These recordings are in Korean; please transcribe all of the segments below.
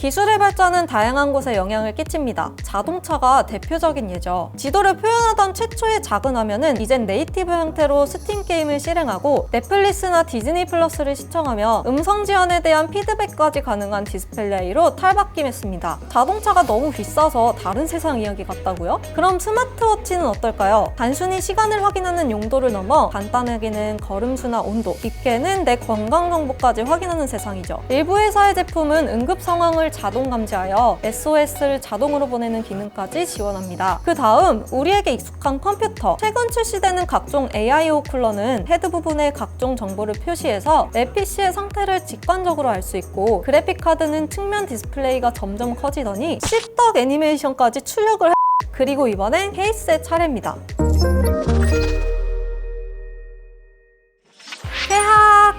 기술의 발전은 다양한 곳에 영향을 끼칩니다. 자동차가 대표적인 예죠. 지도를 표현하던 최초의 작은 화면은 이젠 네이티브 형태로 스팀 게임을 실행하고 넷플릭스나 디즈니 플러스를 시청하며 음성 지원에 대한 피드백까지 가능한 디스플레이로 탈바꿈했습니다. 자동차가 너무 비싸서 다른 세상 이야기 같다고요? 그럼 스마트워치는 어떨까요? 단순히 시간을 확인하는 용도를 넘어 간단하게는 걸음수나 온도, 깊게는 내 건강 정보까지 확인하는 세상이죠. 일부 회사의 제품은 응급 상황을 자동 감지하여 SOS를 자동으로 보내는 기능까지 지원합니다. 그 다음 우리에게 익숙한 컴퓨터. 최근 출시되는 각종 AIO 쿨러는 헤드 부분에 각종 정보를 표시해서 내 PC의 상태를 직관적으로 알 수 있고, 그래픽카드는 측면 디스플레이가 점점 커지더니 씹덕 애니메이션까지 출력을 그리고 이번엔 케이스의 차례입니다.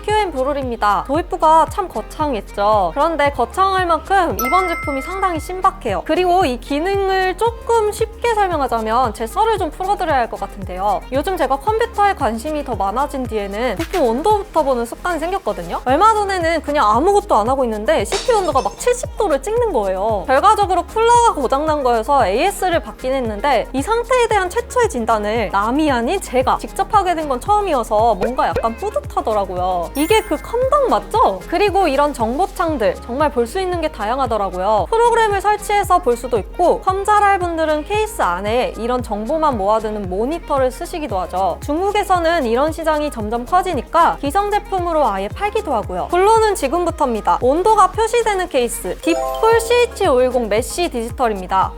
QM 브롤입니다. 도입부가 참 거창했죠. 그런데 거창할 만큼 이번 제품이 상당히 신박해요. 그리고 이 기능을 조금 쉽게 설명하자면 제 썰을 좀 풀어드려야 할 것 같은데요. 요즘 제가 컴퓨터에 관심이 더 많아진 뒤에는 부품 온도부터 보는 습관이 생겼거든요. 얼마 전에는 그냥 아무것도 안 하고 있는데 CPU 온도가 막 70도를 찍는 거예요. 결과적으로 쿨러가 고장난 거여서 AS를 받긴 했는데 이 상태에 대한 최초의 진단을 남이 아닌 제가 직접 하게 된 건 처음이어서 뭔가 약간 뿌듯하더라고요. 이게 그 컴덕 맞죠? 그리고 이런 정보창들 정말 볼 수 있는 게 다양하더라고요. 프로그램을 설치해서 볼 수도 있고, 컴 잘할 분들은 케이스 안에 이런 정보만 모아두는 모니터를 쓰시기도 하죠. 중국에서는 이런 시장이 점점 커지니까 기성 제품으로 아예 팔기도 하고요. 본론은 지금부터입니다. 온도가 표시되는 케이스, 딥쿨 CH510 메쉬 디지털입니다.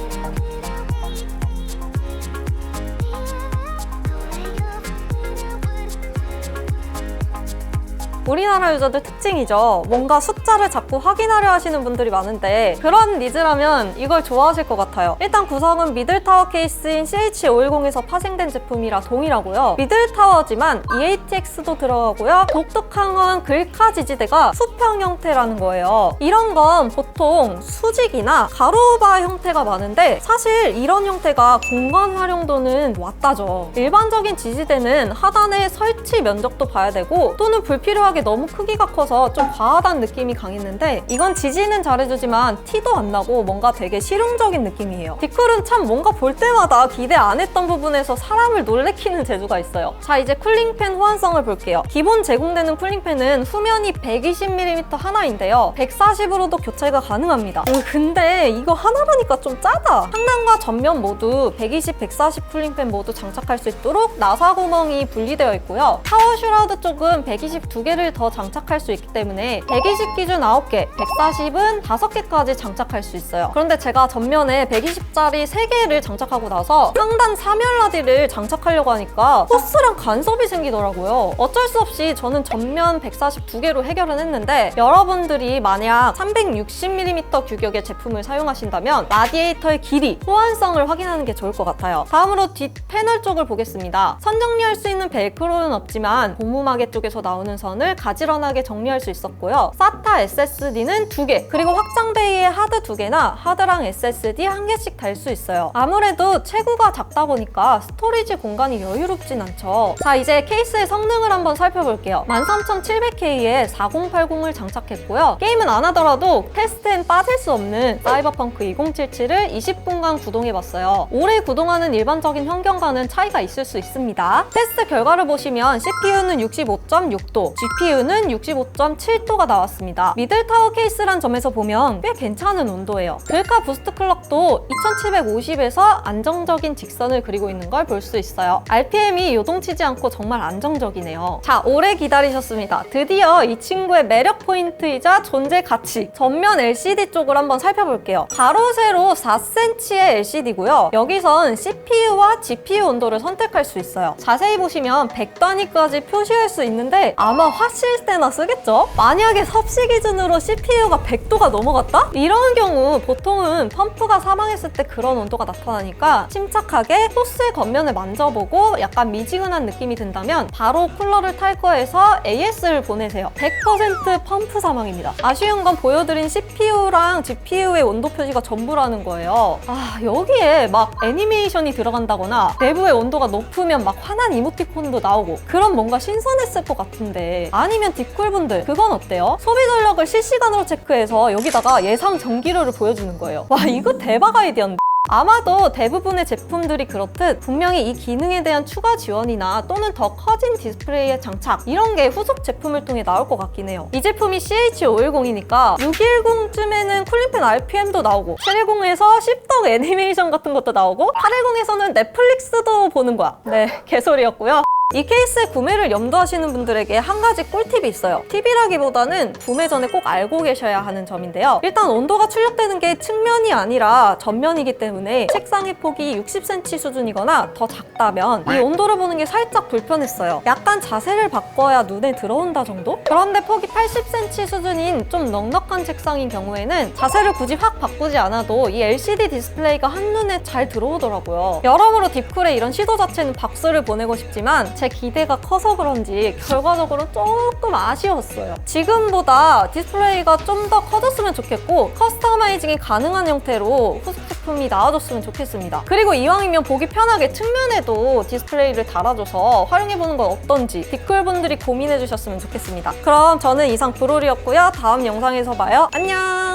우리나라 유저들 특징이죠. 뭔가 숫자를 자꾸 확인하려 하시는 분들이 많은데 그런 니즈라면 이걸 좋아하실 것 같아요. 일단 구성은 미들타워 케이스인 CH510에서 파생된 제품이라 동일하고요. 미들타워지만 EATX도 들어가고요. 독특한 글카 지지대가 수평 형태라는 거예요. 이런 건 보통 수직이나 가로바 형태가 많은데 사실 이런 형태가 공간 활용도는 왔다죠. 일반적인 지지대는 하단에 설치 면적도 봐야 되고, 또는 불필요하게 너무 크기가 커서 좀 과하다는 느낌이 강했는데, 이건 지지는 잘해주지만 티도 안 나고 뭔가 되게 실용적인 느낌이에요. 딥쿨은 참 뭔가 볼 때마다 기대 안 했던 부분에서 사람을 놀래키는 재주가 있어요. 자, 이제 쿨링팬 호환성을 볼게요. 기본 제공되는 쿨링팬은 후면이 120mm 하나인데요. 140으로도 교체가 가능합니다. 근데 이거 하나라니까 좀 짜다. 상단과 전면 모두 120, 140 쿨링팬 모두 장착할 수 있도록 나사 구멍이 분리되어 있고요. 파워 슈라우드 쪽은 120 2개를 더 장착할 수 있기 때문에 120 기준 9개, 140은 5개까지 장착할 수 있어요. 그런데 제가 전면에 120짜리 3개를 장착하고 나서 상단 3열라디를 장착하려고 하니까 호스랑 간섭이 생기더라고요. 어쩔 수 없이 저는 전면 140 2개로 해결은 했는데, 여러분들이 만약 360mm 규격의 제품을 사용하신다면 라디에이터의 길이, 호환성을 확인하는 게 좋을 것 같아요. 다음으로 뒷 패널 쪽을 보겠습니다. 선 정리할 수 있는 벨크로는 없지만 고무마개 쪽에서 나오는 선을 가지런하게 정리할 수 있었고요. SATA SSD는 2개, 그리고 확장 베이에 하드 2개나 하드랑 SSD 1개씩 달 수 있어요. 아무래도 체구가 작다 보니까 스토리지 공간이 여유롭진 않죠. 자, 이제 케이스의 성능을 한번 살펴볼게요. 13700K에 4080을 장착했고요. 게임은 안 하더라도 테스트엔 빠질 수 없는 사이버펑크 2077을 20분간 구동해봤어요. 오래 구동하는 일반적인 환경과는 차이가 있을 수 있습니다. 테스트 결과를 보시면 CPU는 65.6도, GPU는 65.7도가 나왔습니다. 미들타워 케이스란 점에서 보면 꽤 괜찮은 온도예요. 글카 부스트 클럭도 2750에서 안정적인 직선을 그리고 있는 걸 볼 수 있어요. RPM이 요동치지 않고 정말 안정적이네요. 자, 오래 기다리셨습니다. 드디어 이 친구의 매력 포인트이자 존재 가치, 전면 LCD 쪽을 한번 살펴볼게요. 가로 세로 4cm의 LCD고요. 여기선 CPU와 GPU 온도를 선택할 수 있어요. 자세히 보시면 100단위까지 표시할 수 있는데 아마 화실 때나 쓰겠죠? 만약에 섭씨 기준으로 CPU가 100도가 넘어갔다? 이런 경우 보통은 펌프가 사망했을 때 그런 온도가 나타나니까 침착하게 호스의 겉면을 만져보고 약간 미지근한 느낌이 든다면 바로 쿨러를 탈거해서 AS를 보내세요. 100% 펌프 사망입니다. 아쉬운 건 보여드린 CPU랑 GPU의 온도 표시가 전부라는 거예요. 여기에 막 애니메이션이 들어간다거나 내부의 온도가 높으면 막 환한 이모티콘도 나오고 그럼 뭔가 신선했을 것 같은데 아니면 딥쿨분들 그건 어때요? 소비 전력을 실시간으로 체크해서 여기다가 예상 전기료를 보여주는 거예요. 와, 이거 대박 아이디어인데? 아마도 대부분의 제품들이 그렇듯 분명히 이 기능에 대한 추가 지원이나 또는 더 커진 디스플레이의 장착 이런 게 후속 제품을 통해 나올 것 같긴 해요. 이 제품이 CH510이니까 610쯤에는 쿨링팬 RPM도 나오고 710에서 씹덕 애니메이션 같은 것도 나오고 810에서는 넷플릭스도 보는 거야. 네, 개소리였고요. 이 케이스의 구매를 염두하시는 분들에게 한 가지 꿀팁이 있어요. 팁이라기보다는 구매 전에 꼭 알고 계셔야 하는 점인데요. 일단 온도가 출력되는 게 측면이 아니라 전면이기 때문에 책상의 폭이 60cm 수준이거나 더 작다면 이 온도를 보는 게 살짝 불편했어요. 약간 자세를 바꿔야 눈에 들어온다 정도? 그런데 폭이 80cm 수준인 좀 넉넉한 책상인 경우에는 자세를 굳이 확 바꾸지 않아도 이 LCD 디스플레이가 한눈에 잘 들어오더라고요. 여러모로 딥쿨의 이런 시도 자체는 박수를 보내고 싶지만 제 기대가 커서 그런지 결과적으로 조금 아쉬웠어요. 지금보다 디스플레이가 좀 더 커졌으면 좋겠고 커스터마이징이 가능한 형태로 후속 제품이 나와줬으면 좋겠습니다. 그리고 이왕이면 보기 편하게 측면에도 디스플레이를 달아줘서 활용해보는 건 어떤지 딥쿨분들이 고민해주셨으면 좋겠습니다. 그럼 저는 이상 브롤이었고요. 다음 영상에서 봐요. 안녕!